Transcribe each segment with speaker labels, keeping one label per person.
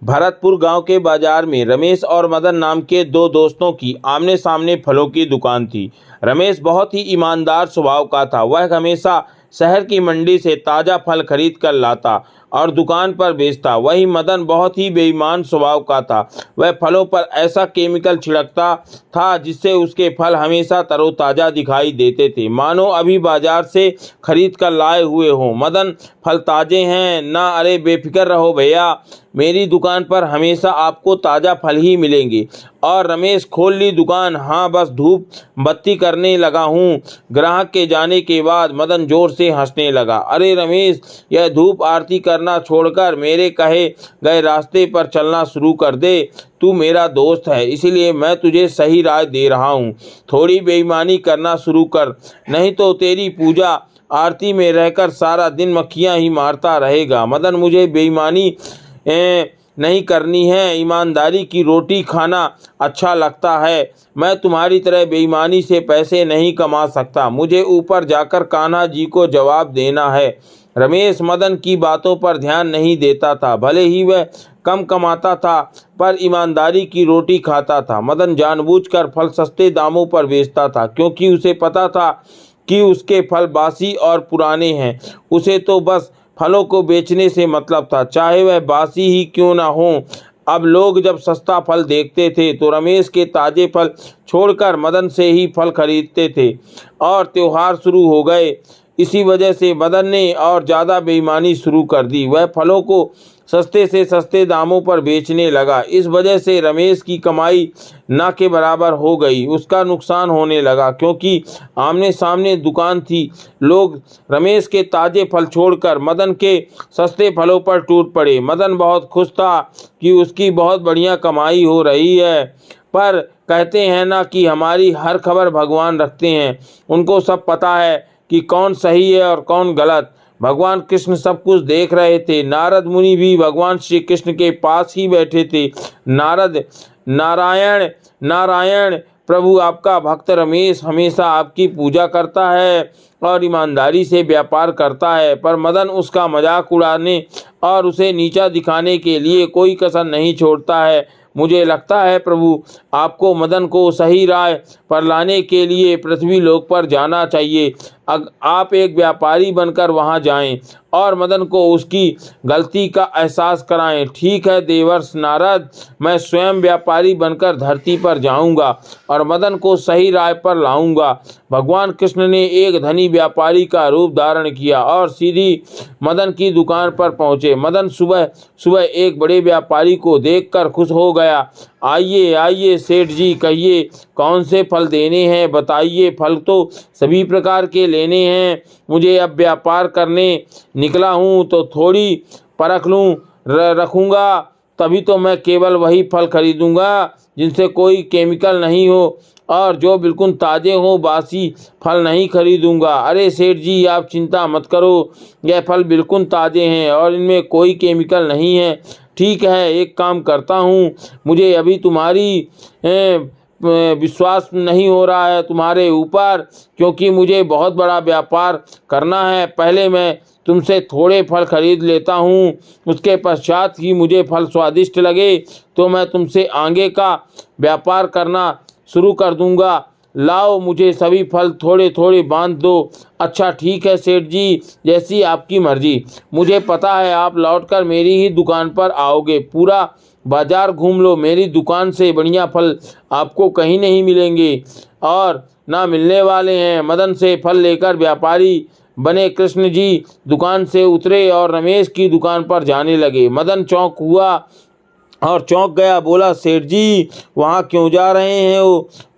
Speaker 1: भरतपुर गांव के बाजार में रमेश और मदन नाम के दो दोस्तों की आमने सामने फलों की दुकान थी। रमेश बहुत ही ईमानदार स्वभाव का था। वह हमेशा शहर की मंडी से ताज़ा फल खरीद कर लाता और दुकान पर बेचता। वही मदन बहुत ही बेईमान स्वभाव का था। वह फलों पर ऐसा केमिकल छिड़कता था जिससे उसके फल हमेशा तरोताज़ा दिखाई देते थे, मानो अभी बाजार से खरीद कर लाए हुए हों। मदन, फल ताज़े हैं ना? अरे बेफिक्र रहो भैया, मेरी दुकान पर हमेशा आपको ताज़ा फल ही मिलेंगे। और रमेश, खोल ली दुकान? हाँ, बस धूप बत्ती करने लगा हूँ। ग्राहक के जाने के बाद मदन जोर से हंसने लगा। अरे रमेश, यह धूप आरती करना छोड़कर मेरे कहे गए रास्ते पर चलना शुरू कर दे। तू मेरा दोस्त है, इसीलिए मैं तुझे सही राय दे रहा हूँ। थोड़ी बेईमानी करना शुरू कर, नहीं तो तेरी पूजा आरती में रहकर सारा दिन मक्खियाँ ही मारता रहेगा। मदन, मुझे बेईमानी नहीं करनी है, ईमानदारी की रोटी खाना अच्छा लगता है। मैं तुम्हारी तरह बेईमानी से पैसे नहीं कमा सकता। मुझे ऊपर जाकर कान्हा जी को जवाब देना है। रमेश मदन की बातों पर ध्यान नहीं देता था। भले ही वह कम कमाता था पर ईमानदारी की रोटी खाता था। मदन जानबूझकर फल सस्ते दामों पर बेचता था क्योंकि उसे पता था कि उसके फल बासी और पुराने हैं। उसे तो बस फलों को बेचने से मतलब था, चाहे वह बासी ही क्यों ना हो। अब लोग जब सस्ता फल देखते थे तो रमेश के ताज़े फल छोड़कर मदन से ही फल खरीदते थे और त्योहार शुरू हो गए। इसी वजह से मदन ने और ज़्यादा बेईमानी शुरू कर दी। वह फलों को सस्ते से सस्ते दामों पर बेचने लगा। इस वजह से रमेश की कमाई ना के बराबर हो गई। उसका नुकसान होने लगा क्योंकि आमने सामने दुकान थी। लोग रमेश के ताज़े फल छोड़कर मदन के सस्ते फलों पर टूट पड़े। मदन बहुत खुश था कि उसकी बहुत बढ़िया कमाई हो रही है, पर कहते हैं ना कि हमारी हर खबर भगवान रखते हैं। उनको सब पता है कि कौन सही है और कौन गलत। भगवान कृष्ण सब कुछ देख रहे थे। नारद मुनि भी भगवान श्री कृष्ण के पास ही बैठे थे। नारद, नारायण नारायण, प्रभु आपका भक्त रमेश हमेशा आपकी पूजा करता है और ईमानदारी से व्यापार करता है। पर मदन उसका मजाक उड़ाने और उसे नीचा दिखाने के लिए कोई कसर नहीं छोड़ता है। मुझे लगता है प्रभु, आपको मदन को सही राय पर लाने के लिए पृथ्वी लोक पर जाना चाहिए। आप एक व्यापारी बनकर वहां जाएं और मदन को उसकी गलती का एहसास कराएं। ठीक है देवर्ष नारद, मैं स्वयं व्यापारी बनकर धरती पर जाऊंगा और मदन को सही राय पर लाऊंगा। भगवान कृष्ण ने एक धनी व्यापारी का रूप धारण किया और सीधी मदन की दुकान पर पहुंचे। मदन सुबह सुबह एक बड़े व्यापारी को देखकर खुश हो गया। आइए आइए सेठ जी, कहिए कौन से फल देने हैं, बताइए। फल तो सभी प्रकार के लेने हैं। मुझे अब व्यापार करने निकला हूँ तो थोड़ी परख लूँ रखूँगा, तभी तो मैं केवल वही फल खरीदूँगा जिनसे कोई केमिकल नहीं हो और जो बिल्कुल ताज़े हो। बासी फल नहीं खरीदूँगा। अरे सेठ जी, आप चिंता मत करो, यह फल बिल्कुल ताज़े हैं और इनमें कोई केमिकल नहीं है। ठीक है, एक काम करता हूँ, मुझे अभी तुम्हारी विश्वास नहीं हो रहा है तुम्हारे ऊपर, क्योंकि मुझे बहुत बड़ा व्यापार करना है। पहले मैं तुमसे थोड़े फल खरीद लेता हूँ, उसके पश्चात ही मुझे फल स्वादिष्ट लगे तो मैं तुमसे आगे का व्यापार करना शुरू कर दूँगा। लाओ, मुझे सभी फल थोड़े थोड़े बांध दो। अच्छा ठीक है सेठ जी, जैसी आपकी मर्जी। मुझे पता है आप लौटकर मेरी ही दुकान पर आओगे। पूरा बाजार घूम लो, मेरी दुकान से बढ़िया फल आपको कहीं नहीं मिलेंगे और ना मिलने वाले हैं। मदन से फल लेकर व्यापारी बने कृष्ण जी दुकान से उतरे और रमेश की दुकान पर जाने लगे। मदन चौंक हुआ और चौंक गया। बोला, सेठ जी वहाँ क्यों जा रहे हैं?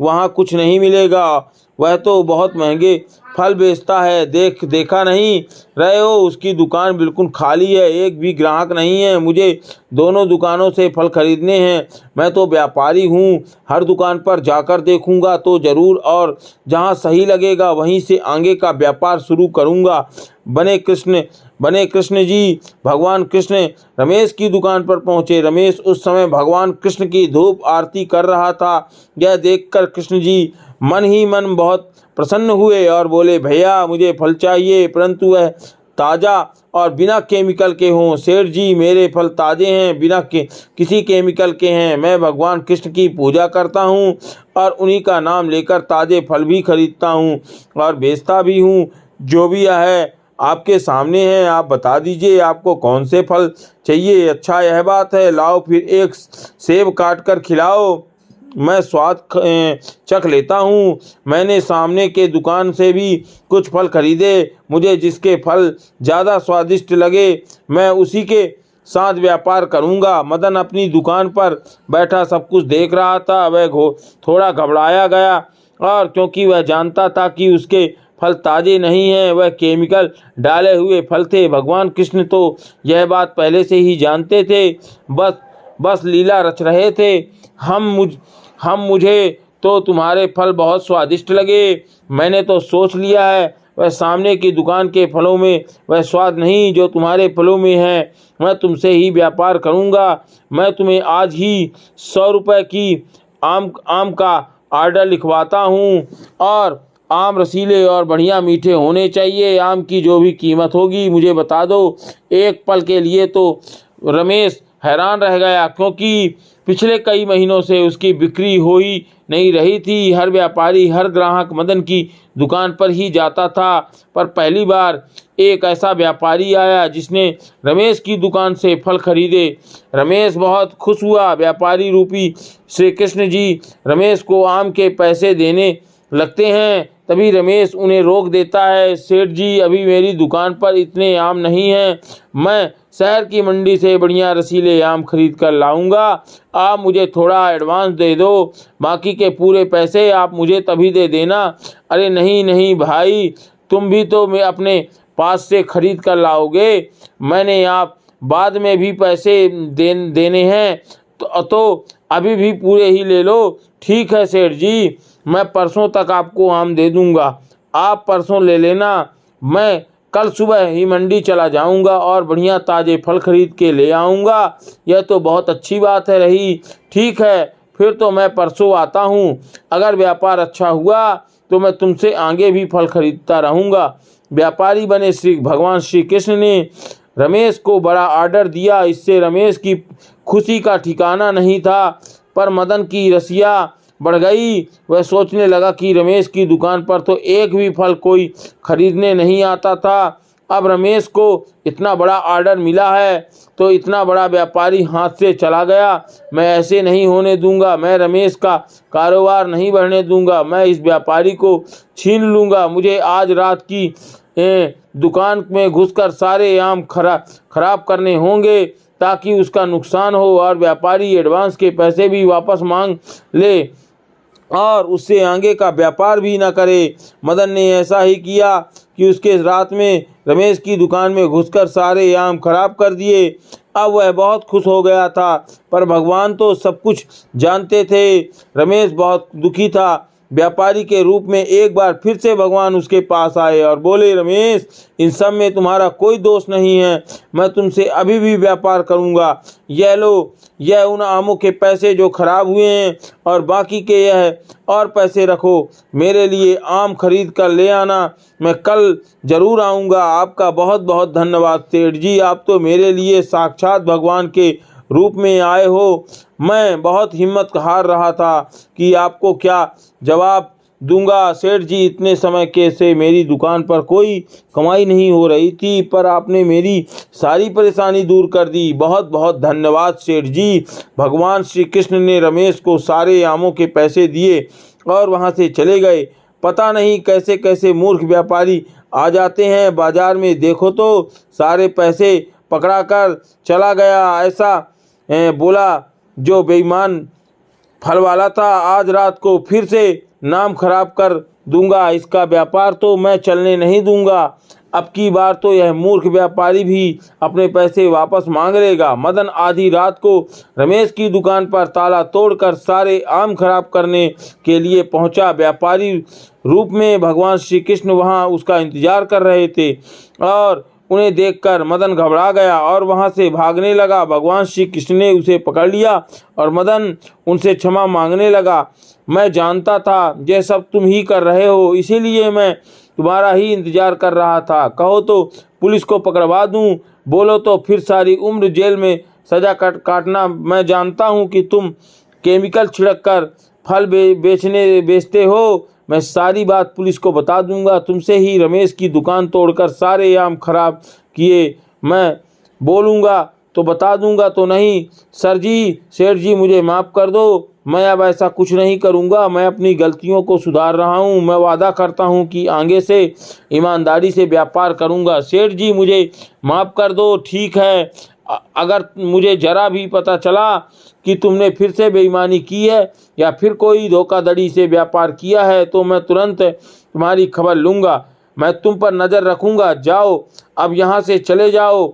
Speaker 1: वहाँ कुछ नहीं मिलेगा, वह तो बहुत महंगे फल बेचता है। देखा नहीं रहे हो, उसकी दुकान बिल्कुल खाली है, एक भी ग्राहक नहीं है। मुझे दोनों दुकानों से फल खरीदने हैं। मैं तो व्यापारी हूँ, हर दुकान पर जाकर देखूंगा तो ज़रूर और जहाँ सही लगेगा वहीं से आगे का व्यापार शुरू करूँगा। बने कृष्ण जी भगवान कृष्ण रमेश की दुकान पर पहुँचे। रमेश उस समय भगवान कृष्ण की धूप आरती कर रहा था। यह देखकर कृष्ण जी मन ही मन बहुत प्रसन्न हुए और बोले, भैया मुझे फल चाहिए, परंतु वह ताज़ा और बिना केमिकल के हों। सेठ जी, मेरे फल ताज़े हैं, बिना किसी केमिकल के हैं। मैं भगवान कृष्ण की पूजा करता हूँ और उन्हीं का नाम लेकर ताज़े फल भी खरीदता हूँ और बेचता भी हूँ। जो भी यह है आपके सामने है, आप बता दीजिए आपको कौन से फल चाहिए। अच्छा, यह बात है, लाओ फिर एक सेब काट कर खिलाओ, मैं स्वाद चख लेता हूँ। मैंने सामने के दुकान से भी कुछ फल खरीदे, मुझे जिसके फल ज़्यादा स्वादिष्ट लगे मैं उसी के साथ व्यापार करूँगा। मदन अपनी दुकान पर बैठा सब कुछ देख रहा था। वह थोड़ा घबराया गया और क्योंकि वह जानता था कि उसके फल ताज़े नहीं हैं, वह केमिकल डाले हुए फल थे। भगवान कृष्ण तो यह बात पहले से ही जानते थे, बस लीला रच रहे थे। मुझे तो तुम्हारे फल बहुत स्वादिष्ट लगे, मैंने तो सोच लिया है वह सामने की दुकान के फलों में वह स्वाद नहीं जो तुम्हारे फलों में है। मैं तुमसे ही व्यापार करूँगा। मैं तुम्हें आज ही 100 रुपये की आम का ऑर्डर लिखवाता हूँ और आम रसीले और बढ़िया मीठे होने चाहिए। आम की जो भी कीमत होगी मुझे बता दो। एक पल के लिए तो रमेश हैरान रह गया, क्योंकि पिछले कई महीनों से उसकी बिक्री हो ही नहीं रही थी। हर व्यापारी, हर ग्राहक मदन की दुकान पर ही जाता था, पर पहली बार एक ऐसा व्यापारी आया जिसने रमेश की दुकान से फल खरीदे। रमेश बहुत खुश हुआ। व्यापारी रूपी श्री कृष्ण जी रमेश को आम के पैसे देने लगते हैं, तभी रमेश उन्हें रोक देता है। सेठ जी, अभी मेरी दुकान पर इतने आम नहीं हैं, मैं शहर की मंडी से बढ़िया रसीले आम खरीद कर लाऊंगा। आप मुझे थोड़ा एडवांस दे दो, बाकी के पूरे पैसे आप मुझे तभी दे देना। अरे नहीं भाई, तुम भी तो मैं अपने पास से खरीद कर लाओगे, मैंने आप बाद में भी पैसे देने हैं तो अभी भी पूरे ही ले लो। ठीक है सेठ जी, मैं परसों तक आपको आम दे दूंगा, आप परसों ले लेना। मैं कल सुबह ही मंडी चला जाऊंगा और बढ़िया ताज़े फल खरीद के ले आऊंगा। यह तो बहुत अच्छी बात है रही। ठीक है, फिर तो मैं परसों आता हूँ। अगर व्यापार अच्छा हुआ तो मैं तुमसे आगे भी फल खरीदता रहूँगा। व्यापारी बने भगवान श्री कृष्ण ने रमेश को बड़ा ऑर्डर दिया। इससे रमेश की खुशी का ठिकाना नहीं था, पर मदन की रसिया बढ़ गई। वह सोचने लगा कि रमेश की दुकान पर तो एक भी फल कोई खरीदने नहीं आता था, अब रमेश को इतना बड़ा ऑर्डर मिला है तो इतना बड़ा व्यापारी हाथ से चला गया। मैं ऐसे नहीं होने दूंगा, मैं रमेश का कारोबार नहीं बढ़ने दूंगा, मैं इस व्यापारी को छीन लूँगा। मुझे आज रात की दुकान में घुसकर सारे आम खराब करने होंगे ताकि उसका नुकसान हो और व्यापारी एडवांस के पैसे भी वापस मांग ले और उससे आगे का व्यापार भी न करे। मदन ने ऐसा ही किया कि उसके रात में रमेश की दुकान में घुसकर सारे आम खराब कर दिए। अब वह बहुत खुश हो गया था, पर भगवान तो सब कुछ जानते थे। रमेश बहुत दुखी था। व्यापारी के रूप में एक बार फिर से भगवान उसके पास आए और बोले, रमेश, इन सब में तुम्हारा कोई दोष नहीं है, मैं तुमसे अभी भी व्यापार करूँगा। यह लो, यह उन आमों के पैसे जो खराब हुए हैं और बाकी के यह और पैसे रखो, मेरे लिए आम खरीद कर ले आना, मैं कल ज़रूर आऊँगा। आपका बहुत बहुत धन्यवाद सेठ जी, आप तो मेरे लिए साक्षात भगवान के रूप में आए हो। मैं बहुत हिम्मत हार रहा था कि आपको क्या जवाब दूंगा। सेठ जी, इतने समय के से मेरी दुकान पर कोई कमाई नहीं हो रही थी, पर आपने मेरी सारी परेशानी दूर कर दी। बहुत बहुत धन्यवाद सेठ जी। भगवान श्री कृष्ण ने रमेश को सारे आमों के पैसे दिए और वहां से चले गए। पता नहीं कैसे कैसे मूर्ख व्यापारी आ जाते हैं बाजार में, देखो तो सारे पैसे पकड़ा कर चला गया। ऐसा बोला जो बेईमान फल वाला था, आज रात को फिर से नाम खराब कर दूंगा, इसका व्यापार तो मैं चलने नहीं दूंगा। अब की बार तो यह मूर्ख व्यापारी भी अपने पैसे वापस मांग लेगा। मदन आधी रात को रमेश की दुकान पर ताला तोड़कर सारे आम खराब करने के लिए पहुंचा। व्यापारी रूप में भगवान श्री कृष्ण वहां उसका इंतजार कर रहे थे और उन्हें देखकर मदन घबरा गया और वहां से भागने लगा। भगवान श्री कृष्ण ने उसे पकड़ लिया और मदन उनसे क्षमा मांगने लगा। मैं जानता था यह सब तुम ही कर रहे हो, इसीलिए मैं तुम्हारा ही इंतजार कर रहा था। कहो तो पुलिस को पकड़वा दूं, बोलो तो फिर सारी उम्र जेल में सजा काटना। मैं जानता हूं कि तुम केमिकल छिड़क कर फल बेचते हो। मैं सारी बात पुलिस को बता दूंगा। तुमसे ही रमेश की दुकान तोड़कर सारे आम खराब किए। मैं बोलूँगा तो बता दूंगा तो नहीं। सर जी, सेठ जी, मुझे माफ़ कर दो। मैं अब ऐसा कुछ नहीं करूंगा। मैं अपनी गलतियों को सुधार रहा हूं। मैं वादा करता हूं कि आगे से ईमानदारी से व्यापार करूंगा। सेठ जी, मुझे माफ़ कर दो। ठीक है, अगर मुझे ज़रा भी पता चला कि तुमने फिर से बेईमानी की है या फिर कोई धोखाधड़ी से व्यापार किया है तो मैं तुरंत तुम्हारी खबर लूँगा। मैं तुम पर नज़र रखूँगा। जाओ, अब यहाँ से चले जाओ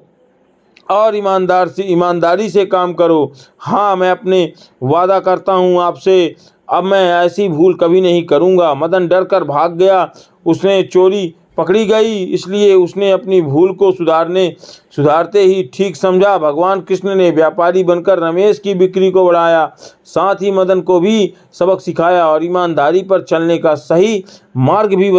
Speaker 1: और ईमानदारी से काम करो। हाँ, मैं अपने वादा करता हूँ आपसे, अब मैं ऐसी भूल कभी नहीं करूँगा। मदन डर कर भाग गया। उसने चोरी पकड़ी गई, इसलिए उसने अपनी भूल को सुधारते ही ठीक समझा। भगवान कृष्ण ने व्यापारी बनकर रमेश की बिक्री को बढ़ाया, साथ ही मदन को भी सबक सिखाया और ईमानदारी पर चलने का सही मार्ग भी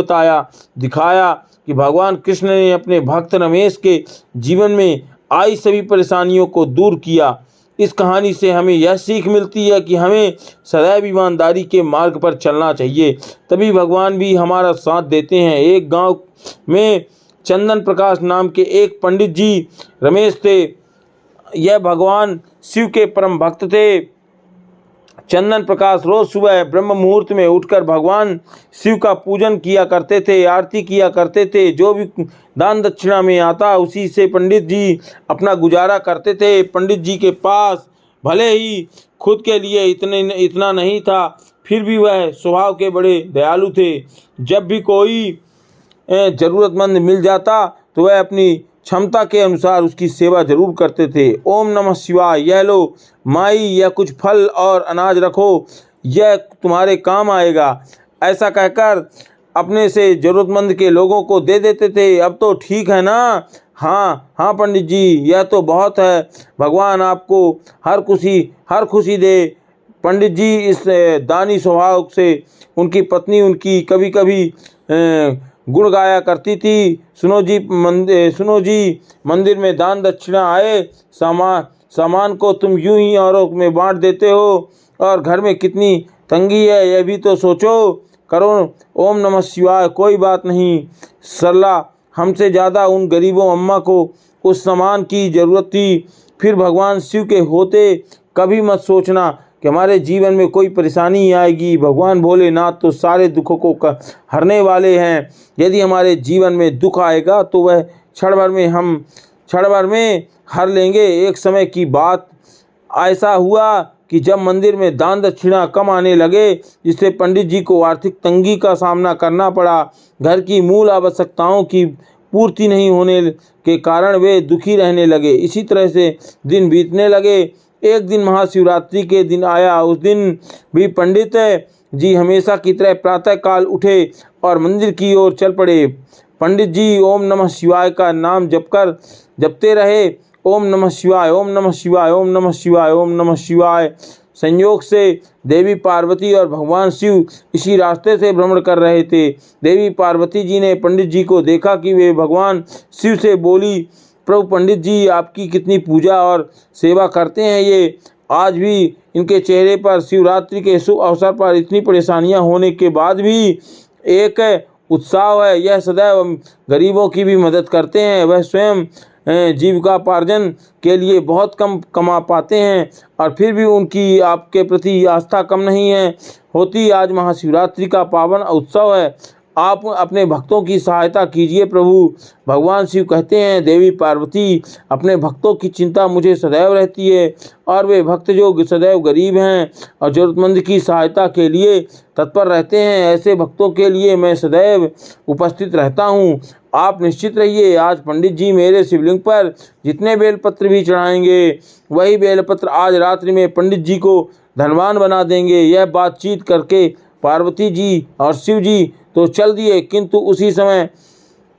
Speaker 1: दिखाया कि भगवान कृष्ण ने अपने भक्त रमेश के जीवन में आई सभी परेशानियों को दूर किया। इस कहानी से हमें यह सीख मिलती है कि हमें सदैव ईमानदारी के मार्ग पर चलना चाहिए, तभी भगवान भी हमारा साथ देते हैं। एक गांव में चंदन प्रकाश नाम के एक पंडित जी रमेश थे। यह भगवान शिव के परम भक्त थे। चंदन प्रकाश रोज सुबह ब्रह्म मुहूर्त में उठकर भगवान शिव का पूजन किया करते थे, आरती किया करते थे। जो भी दान दक्षिणा में आता उसी से पंडित जी अपना गुजारा करते थे। पंडित जी के पास भले ही खुद के लिए इतना नहीं था, फिर भी वह स्वभाव के बड़े दयालु थे। जब भी कोई ज़रूरतमंद मिल जाता तो वह अपनी क्षमता के अनुसार उसकी सेवा जरूर करते थे। ओम नमः शिवाय, यह लो माई, यह कुछ फल और अनाज रखो, यह तुम्हारे काम आएगा, ऐसा कहकर अपने से ज़रूरतमंद के लोगों को दे देते थे। अब तो ठीक है ना? हाँ हाँ पंडित जी, यह तो बहुत है। भगवान आपको हर खुशी दे। पंडित जी इस दानी स्वभाव से उनकी पत्नी उनकी कभी कभी गुण गाया करती थी। सुनो जी, मंदिर में दान दक्षिणा आए सामान को तुम यूं ही औरों में बांट देते हो, और घर में कितनी तंगी है यह भी तो सोचो करो। ओम नमः शिवाय। कोई बात नहीं सरला, हमसे ज़्यादा उन गरीबों अम्मा को उस सामान की ज़रूरत थी। फिर भगवान शिव के होते कभी मत सोचना कि हमारे जीवन में कोई परेशानी आएगी। भगवान भोलेनाथ तो सारे दुखों को हरने वाले हैं। यदि हमारे जीवन में दुख आएगा तो वह क्षण भर में हर लेंगे। एक समय की बात ऐसा हुआ कि जब मंदिर में दान दक्षिणा कम आने लगे, जिससे पंडित जी को आर्थिक तंगी का सामना करना पड़ा। घर की मूल आवश्यकताओं की पूर्ति नहीं होने के कारण वे दुखी रहने लगे। इसी तरह से दिन बीतने लगे। एक दिन महाशिवरात्रि के दिन आया। उस दिन भी पंडित जी हमेशा की तरह प्रातःकाल उठे और मंदिर की ओर चल पड़े। पंडित जी ओम नमः शिवाय का नाम जपते रहे। ओम नमः शिवाय, ओम नमः शिवाय, ओम नमः शिवाय, ओम नमः शिवाय। संयोग से देवी पार्वती और भगवान शिव इसी रास्ते से भ्रमण कर रहे थे। देवी पार्वती जी ने पंडित जी को देखा कि वे भगवान शिव से बोली, प्रभु पंडित जी आपकी कितनी पूजा और सेवा करते हैं, ये आज भी इनके चेहरे पर शिवरात्रि के शुभ अवसर पर इतनी परेशानियां होने के बाद भी एक उत्साह है। यह सदैव गरीबों की भी मदद करते हैं। वह स्वयं जीविकापार्जन के लिए बहुत कम कमा पाते हैं और फिर भी उनकी आपके प्रति आस्था कम नहीं है होती। आज महाशिवरात्रि का पावन उत्सव है, आप अपने भक्तों की सहायता कीजिए प्रभु। भगवान शिव कहते हैं, देवी पार्वती अपने भक्तों की चिंता मुझे सदैव रहती है, और वे भक्त जो सदैव गरीब हैं और ज़रूरतमंद की सहायता के लिए तत्पर रहते हैं, ऐसे भक्तों के लिए मैं सदैव उपस्थित रहता हूँ। आप निश्चित रहिए, आज पंडित जी मेरे शिवलिंग पर जितने बेलपत्र भी चढ़ाएंगे, वही बेलपत्र आज रात्रि में पंडित जी को धनवान बना देंगे। यह बातचीत करके पार्वती जी और शिव जी तो चल दिए, किंतु उसी समय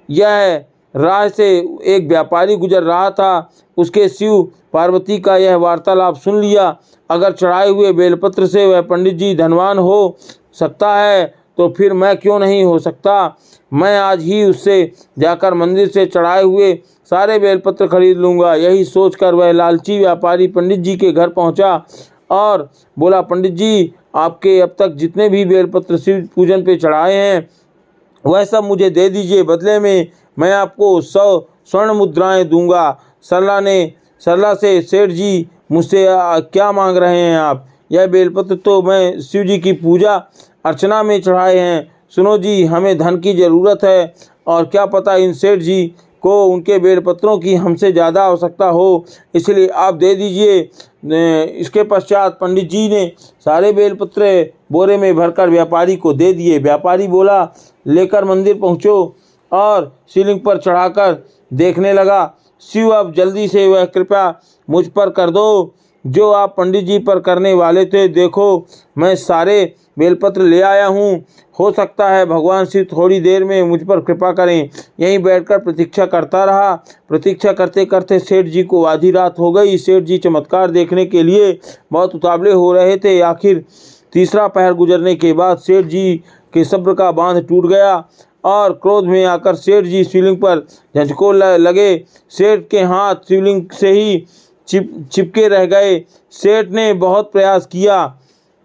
Speaker 1: यह राह से एक व्यापारी गुजर रहा था। उसके शिव पार्वती का यह वार्तालाप सुन लिया। अगर चढ़ाए हुए बेलपत्र से वह पंडित जी धनवान हो सकता है तो फिर मैं क्यों नहीं हो सकता। मैं आज ही उससे जाकर मंदिर से चढ़ाए हुए सारे बेलपत्र खरीद लूँगा। यही सोचकर वह लालची व्यापारी पंडित जी के घर पहुँचा और बोला, पंडित जी, आपके अब तक जितने भी बेलपत्र शिव पूजन पे चढ़ाए हैं वह सब मुझे दे दीजिए, बदले में मैं आपको 100 स्वर्ण मुद्राएं दूंगा। सरला से, सेठ जी, मुझसे क्या मांग रहे हैं आप? यह बेलपत्र तो मैं शिव जी की पूजा अर्चना में चढ़ाए हैं। सुनो जी, हमें धन की ज़रूरत है और क्या पता इन सेठ जी को उनके बेलपत्रों की हमसे ज़्यादा आवश्यकता हो, इसलिए आप दे दीजिए। इसके पश्चात पंडित जी ने सारे बेलपत्र बोरे में भरकर व्यापारी को दे दिए। व्यापारी बोला, लेकर मंदिर पहुँचो और शिवलिंग पर चढ़ाकर देखने लगा। शिव, अब जल्दी से वह कृपा मुझ पर कर दो जो आप पंडित जी पर करने वाले थे। देखो, मैं सारे बेलपत्र ले आया हूँ। हो सकता है भगवान शिव थोड़ी देर में मुझ पर कृपा करें। यहीं बैठकर प्रतीक्षा करता रहा। प्रतीक्षा करते करते सेठ जी को आधी रात हो गई। सेठ जी चमत्कार देखने के लिए बहुत उतावले हो रहे थे। आखिर तीसरा पहर गुजरने के बाद सेठ जी के सब्र का बांध टूट गया और क्रोध में आकर सेठ जी शिवलिंग पर झंझको लगे। सेठ के हाथ शिवलिंग से ही चिपके रह गए। सेठ ने बहुत प्रयास किया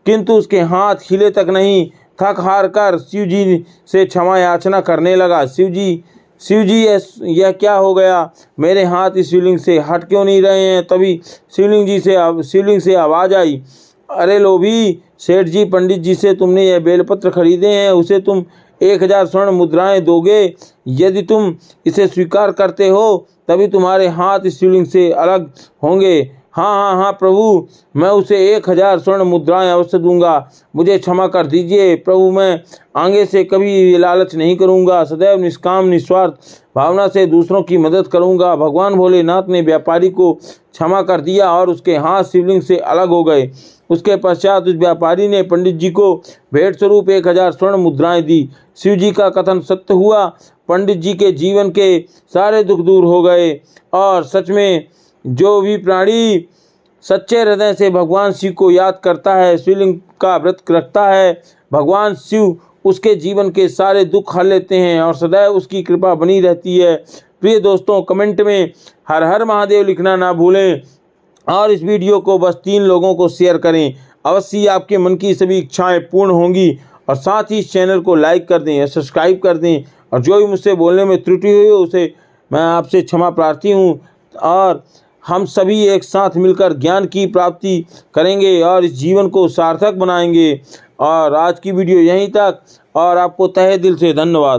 Speaker 1: किंतु उसके हाथ हिले तक नहीं। थक हार कर शिव जी से क्षमा याचना करने लगा। शिव जी, यह क्या हो गया? मेरे हाथ इस शिवलिंग से हट क्यों नहीं रहे हैं? तभी शिवलिंग से आवाज़ आई, अरे लोभी सेठ जी, पंडित जी से तुमने यह बेलपत्र खरीदे हैं, उसे तुम 1000 स्वर्ण मुद्राएं दोगे। यदि तुम इसे स्वीकार करते हो तभी तुम्हारे हाथ इस शिवलिंग से अलग होंगे। हाँ प्रभु, मैं उसे 1000 स्वर्ण मुद्राएं अवश्य दूंगा। मुझे क्षमा कर दीजिए प्रभु, मैं आगे से कभी लालच नहीं करूंगा। सदैव निष्काम निस्वार्थ भावना से दूसरों की मदद करूंगा। भगवान भोलेनाथ ने व्यापारी को क्षमा कर दिया और उसके हाथ शिवलिंग से अलग हो गए। उसके पश्चात उस व्यापारी ने पंडित जी को भेंट स्वरूप 1000 स्वर्ण मुद्राएं दी। शिव जी का कथन सत्य हुआ। पंडित जी के जीवन के सारे दुख दूर हो गए और सच में जो भी प्राणी सच्चे हृदय से भगवान शिव को याद करता है, शिवलिंग का व्रत रखता है, भगवान शिव उसके जीवन के सारे दुख हर लेते हैं और सदैव उसकी कृपा बनी रहती है। प्रिय दोस्तों, कमेंट में हर हर महादेव लिखना ना भूलें और इस वीडियो को बस 3 लोगों को शेयर करें। अवश्य आपके मन की सभी इच्छाएं पूर्ण होंगी और साथ ही इस चैनल को लाइक कर दें, सब्सक्राइब कर दें और जो भी मुझसे बोलने में त्रुटि हुई हो उसे मैं आपसे क्षमा प्रार्थी हूँ और हम सभी एक साथ मिलकर ज्ञान की प्राप्ति करेंगे और इस जीवन को सार्थक बनाएंगे। और आज की वीडियो यहीं तक और आपको तहे दिल से धन्यवाद।